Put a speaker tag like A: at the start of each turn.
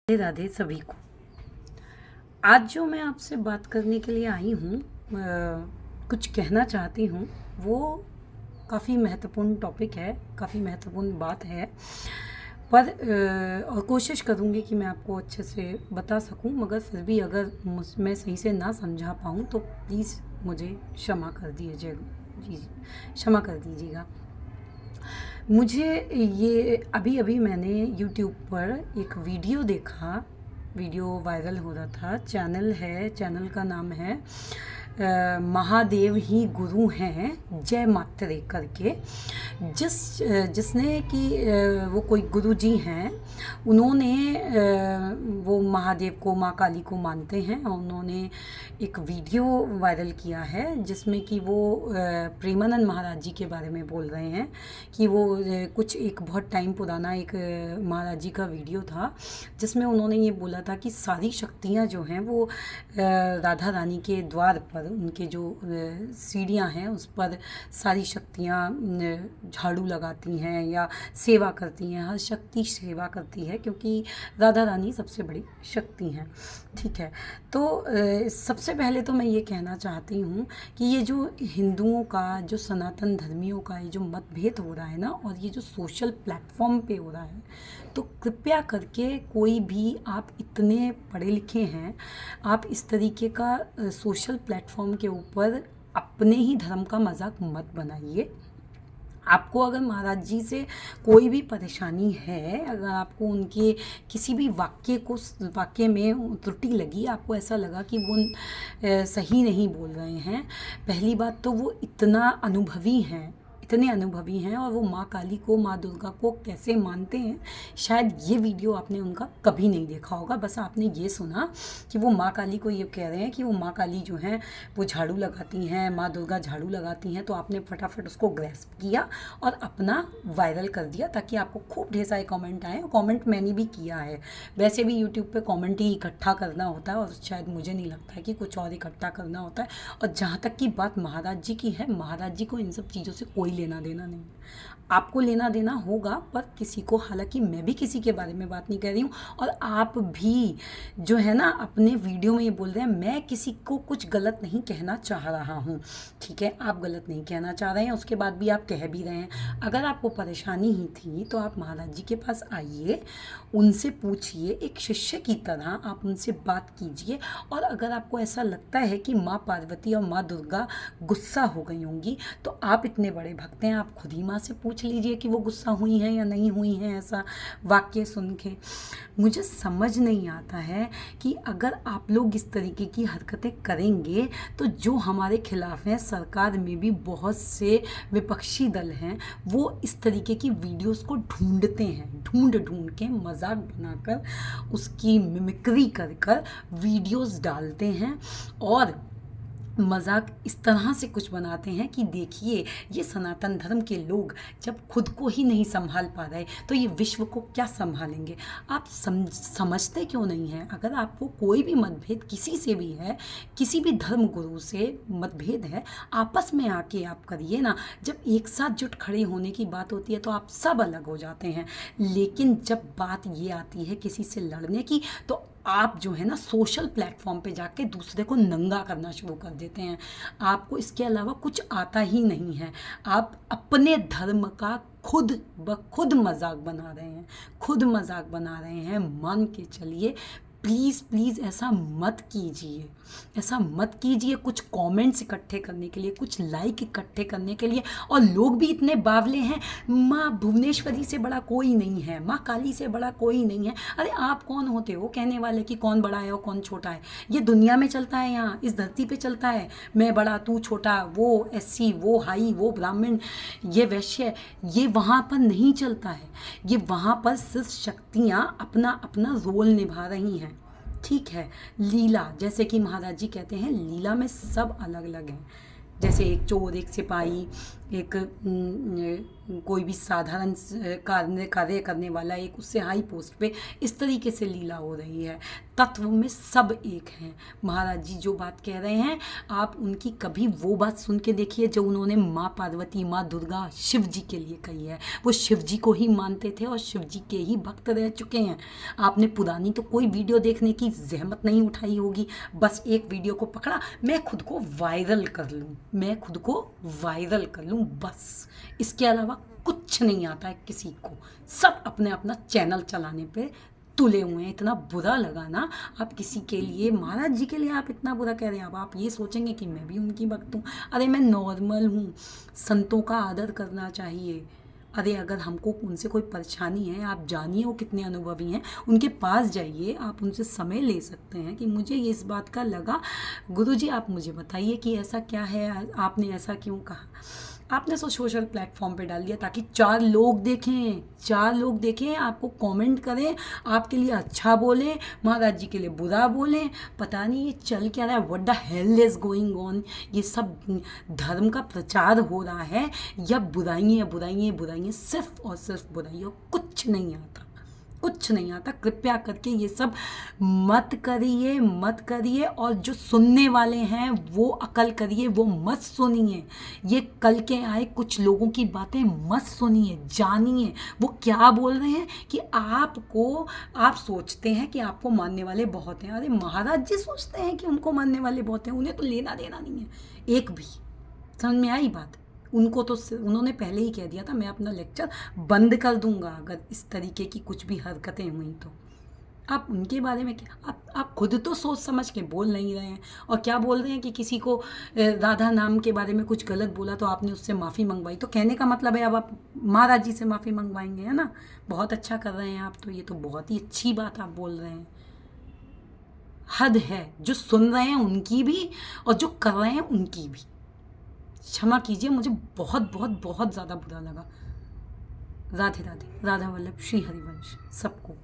A: राधे राधे सभी को। आज जो मैं आपसे बात करने के लिए आई हूँ, कुछ कहना चाहती हूँ। वो काफ़ी महत्वपूर्ण टॉपिक है, काफ़ी महत्वपूर्ण बात है, पर और कोशिश करूँगी कि मैं आपको अच्छे से बता सकूँ, मगर फिर भी अगर मैं सही से ना समझा पाऊँ तो प्लीज़ मुझे क्षमा कर दीजिएगा। जी, क्षमा कर दीजिएगा। मुझे ये अभी मैंने यूट्यूब पर एक वीडियो देखा। वीडियो वायरल हो रहा था। चैनल का नाम है महादेव ही गुरु हैं जय मात्रे करके। जिसने कि वो कोई गुरु जी हैं, उन्होंने वो महादेव को, माँ काली को मानते हैं, और उन्होंने एक वीडियो वायरल किया है जिसमें कि वो प्रेमानंद महाराज जी के बारे में बोल रहे हैं कि वो कुछ एक बहुत टाइम पुराना एक महाराज जी का वीडियो था जिसमें उन्होंने ये बोला था कि सारी शक्तियाँ जो हैं वो राधा रानी के द्वार पर, उनके जो सीढ़ियाँ हैं उस पर सारी शक्तियाँ झाड़ू लगाती हैं या सेवा करती हैं। हर शक्ति सेवा करती है क्योंकि राधा रानी सबसे बड़ी शक्ति हैं। ठीक है, तो सबसे पहले तो मैं ये कहना चाहती हूँ कि ये जो हिंदुओं का, जो सनातन धर्मियों का ये जो मतभेद हो रहा है ना, और ये जो सोशल प्लेटफॉर्म पे हो रहा है, तो कृपया करके कोई भी, आप इतने पढ़े लिखे हैं, आप इस तरीके का सोशल प्लेटफॉर्म के ऊपर अपने ही धर्म का मजाक मत बनाइए। आपको अगर महाराज जी से कोई भी परेशानी है, अगर आपको उनके किसी भी वाक्य में त्रुटि लगी, आपको ऐसा लगा कि वो सही नहीं बोल रहे हैं, पहली बात तो वो इतने अनुभवी हैं और वो माँ काली को, माँ दुर्गा को कैसे मानते हैं, शायद ये वीडियो आपने उनका कभी नहीं देखा होगा। बस आपने ये सुना कि वो माँ काली को ये कह रहे हैं कि वो माँ काली जो हैं वो झाड़ू लगाती हैं, माँ दुर्गा झाड़ू लगाती हैं, तो आपने फटाफट उसको ग्रैस्प किया और अपना वायरल कर दिया ताकि आपको खूब ढेर सारे कमेंट आए। और कमेंट मैंने भी किया है। वैसे भी यूट्यूब पे कमेंट ही इकट्ठा करना होता है और शायद मुझे नहीं लगता है कि कुछ और इकट्ठा करना होता है। और जहाँ तक की बात महाराज जी की है, महाराज जी को इन सब चीज़ों से कोई लेना देना नहीं। आपको लेना देना होगा, पर किसी को, हालांकि मैं भी किसी के बारे में बात नहीं कर रही हूँ, और आप भी जो है ना अपने वीडियो में ये बोल रहे हैं, मैं किसी को कुछ गलत नहीं कहना चाह रहा हूँ। ठीक है, आप गलत नहीं कहना चाह रहे हैं, उसके बाद भी आप कह भी रहे हैं। अगर आपको परेशानी ही थी तो आप महाराज जी के पास आइए, उनसे पूछिए, एक शिष्य की तरह आप उनसे बात कीजिए। और अगर आपको ऐसा लगता है कि माँ पार्वती और माँ दुर्गा गुस्सा हो गई होंगी, तो आप इतने बड़े भक्त हैं, आप खुद ही माँ से पूछ लीजिए कि वो गुस्सा हुई हैं या नहीं हुई हैं। ऐसा वाक्य सुन के मुझे समझ नहीं आता है कि अगर आप लोग इस तरीके की हरकतें करेंगे तो जो हमारे खिलाफ हैं, सरकार में भी बहुत से विपक्षी दल हैं, वो इस तरीके की वीडियोस को ढूंढते हैं, ढूंढ के मजाक बनाकर उसकी मिमिक्री कर वीडियोस डालते हैं और मजाक इस तरह से कुछ बनाते हैं कि देखिए, ये सनातन धर्म के लोग जब खुद को ही नहीं संभाल पा रहे तो ये विश्व को क्या संभालेंगे। आप समझते क्यों नहीं हैं? अगर आपको कोई भी मतभेद किसी से भी है, किसी भी धर्म गुरु से मतभेद है, आपस में आके आप करिए ना। जब एक साथ जुट खड़े होने की बात होती है तो आप सब अलग हो जाते हैं, लेकिन जब बात ये आती है किसी से लड़ने की, तो आप जो है ना सोशल प्लेटफॉर्म पे जाके दूसरे को नंगा करना शुरू कर देते हैं। आपको इसके अलावा कुछ आता ही नहीं है। आप अपने धर्म का खुद ब खुद मजाक बना रहे हैं, मान के चलिए। प्लीज़ ऐसा मत कीजिए। कुछ कमेंट्स इकट्ठे करने के लिए, कुछ लाइक इकट्ठे करने के लिए, और लोग भी इतने बावले हैं। माँ भुवनेश्वरी से बड़ा कोई नहीं है, माँ काली से बड़ा कोई नहीं है। अरे आप कौन होते हो कहने वाले कि कौन बड़ा है और कौन छोटा है? ये दुनिया में चलता है, यहाँ इस धरती पे चलता है। मैं बड़ा, तू छोटा, वो एससी, वो हाई, वो ब्राह्मण, ये वैश्य, ये वहाँ पर नहीं चलता है। ये वहाँ पर सिर्फ शक्तियाँ अपना रोल निभा रही हैं। ठीक है, लीला, जैसे कि महाराज जी कहते हैं, लीला में सब अलग अलग हैं। जैसे एक चोर, एक सिपाही, एक कोई भी साधारण कार्य करने वाला, एक उससे हाई पोस्ट पे, इस तरीके से लीला हो रही है। तत्व में सब एक हैं। महाराज जी जो बात कह रहे हैं, आप उनकी कभी वो बात सुन के देखिए जो उन्होंने माँ पार्वती, माँ दुर्गा, शिव जी के लिए कही है। वो शिव जी को ही मानते थे और शिव जी के ही भक्त रह चुके हैं। आपने पुरानी तो कोई वीडियो देखने की जहमत नहीं उठाई होगी, बस एक वीडियो को पकड़ा, मैं खुद को वायरल कर लूँ, मैं खुद को वायरल कर लूँ, बस इसके अलावा कुछ नहीं आता है किसी को। सब अपने अपना चैनल चलाने पे तुले हुए हैं। इतना बुरा लगा ना, आप किसी के लिए, महाराज जी के लिए आप इतना बुरा कह रहे हैं। अब आप ये सोचेंगे कि मैं भी उनकी भक्त हूँ। अरे मैं नॉर्मल हूँ, संतों का आदर करना चाहिए। अरे अगर हमको उनसे कोई परेशानी है, आप जानिए वो कितने अनुभवी हैं, उनके पास जाइए, आप उनसे समय ले सकते हैं कि मुझे ये इस बात का लगा, गुरुजी आप मुझे बताइए कि ऐसा क्या है, आपने ऐसा क्यों कहा। आपने तो सोशल प्लेटफॉर्म पे डाल दिया ताकि 4 लोग देखें, 4 लोग देखें, आपको कमेंट करें, आपके लिए अच्छा बोलें, महाराज जी के लिए बुरा बोलें। पता नहीं ये चल क्या रहा है, what the hell is going on. ये सब धर्म का प्रचार हो रहा है या बुराइयाँ बुराइयाँ बुराइयाँ, सिर्फ और सिर्फ बुराइयाँ, कुछ नहीं आता, कुछ नहीं आता। कृपया करके ये सब मत करिए, मत करिए। और जो सुनने वाले हैं वो अकल करिए, वो मत सुनिए। ये कल के आए कुछ लोगों की बातें मत सुनिए, जानिए वो क्या बोल रहे हैं। कि आपको, आप सोचते हैं कि आपको मानने वाले बहुत हैं। अरे महाराज जी सोचते हैं कि उनको मानने वाले बहुत हैं, उन्हें तो लेना देना नहीं है एक भी। समझ में आई बात? उनको तो उन्होंने पहले ही कह दिया था मैं अपना लेक्चर बंद कर दूंगा अगर इस तरीके की कुछ भी हरकतें हुई तो। आप उनके बारे में क्या, आप खुद तो सोच समझ के बोल नहीं रहे हैं। और क्या बोल रहे हैं कि किसी को राधा नाम के बारे में कुछ गलत बोला तो आपने उससे माफ़ी मंगवाई, तो कहने का मतलब है अब आप महाराज जी से माफ़ी मंगवाएंगे, है ना। बहुत अच्छा कर रहे हैं आप तो, ये तो बहुत ही अच्छी बात आप बोल रहे हैं। हद है, जो सुन रहे हैं उनकी भी और जो कर रहे हैं उनकी भी। क्षमा कीजिए, मुझे बहुत बहुत बहुत ज़्यादा बुरा लगा। राधे राधे। राधा वल्लभ श्री हरिवंश सबको।